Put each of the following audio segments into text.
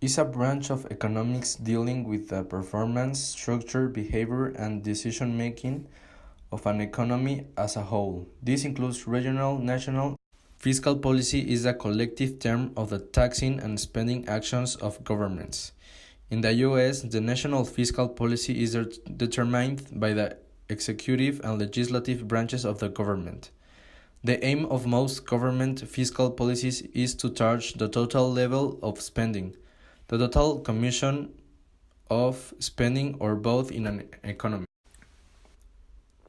is a branch of economics dealing with the performance, structure, behavior, and decision making of an economy as a whole. This includes regional, national. Fiscal policy is a collective term of the taxing and spending actions of governments. In the US, the national fiscal policy is determined by the executive and legislative branches of the government. The aim of most government fiscal policies is to charge the total level of spending, the total commission of spending, or both in an economy.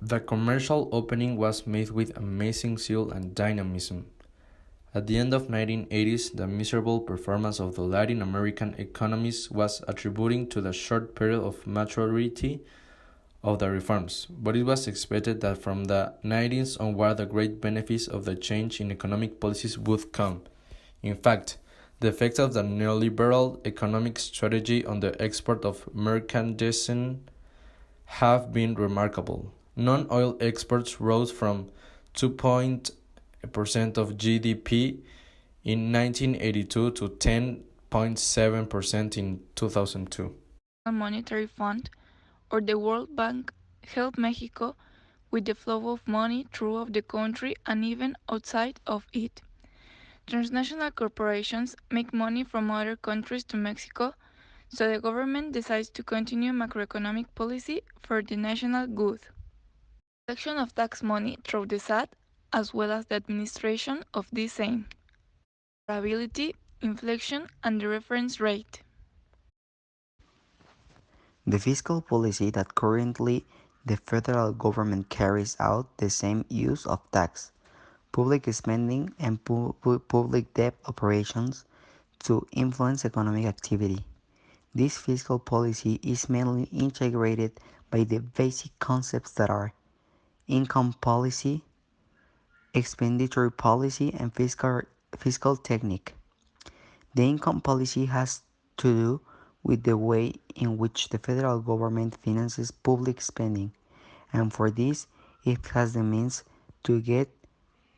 The commercial opening was made with amazing zeal and dynamism. At the end of 1980s, the miserable performance of the Latin American economies was attributing to the short period of maturity of the reforms, but it was expected that from the 90s onward the great benefits of the change in economic policies would come. In fact, the effects of the neoliberal economic strategy on the export of merchandise have been remarkable. Non-oil exports rose from 2% of GDP in 1982 to 10.7% in 2002. Monetary Fund or the World Bank helped Mexico with the flow of money throughout the country and even outside of it. Transnational corporations make money from other countries to Mexico, so the government decides to continue macroeconomic policy for the national good. Collection of tax money through the SAT, as well as the administration of this same. Stability, inflation, and the reference rate. The fiscal policy that currently the federal government carries out the same use of tax, public spending, and public debt operations to influence economic activity. This fiscal policy is mainly integrated by the basic concepts that are income policy, expenditure policy, and fiscal technique. The income policy has to do with the way in which the federal government finances public spending, and for this it has the means to get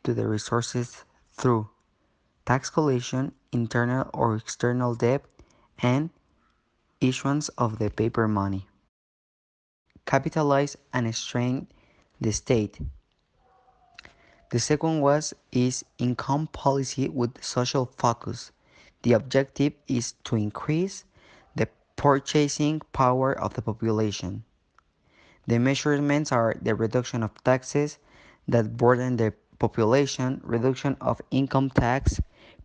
to the resources through tax collection, internal or external debt, and issuance of the paper money. Capitalize and strengthen the state. The second is income policy with social focus. The objective is to increase the purchasing power of the population. The measurements are the reduction of taxes that burden the population, reduction of income tax,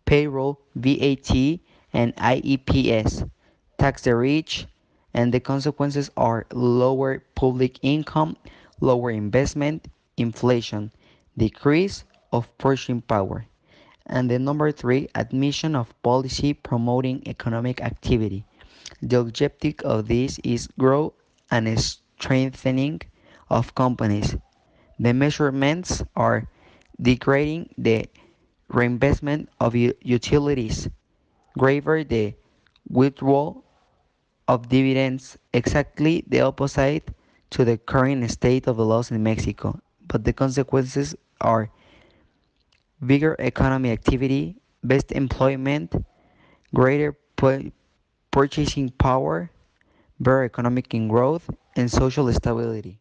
payroll, VAT, and IEPS, tax the rich, and the consequences are lower public income, lower investment, inflation, decrease of purchasing power. And the number three, admission of policy promoting economic activity. The objective of this is growth and strengthening of companies. The measurements are degrading the reinvestment of utilities, graver the withdrawal of dividends, exactly the opposite to the current state of the laws in Mexico. But the consequences are bigger economic activity, best employment, greater purchasing power, better economic growth, and social stability.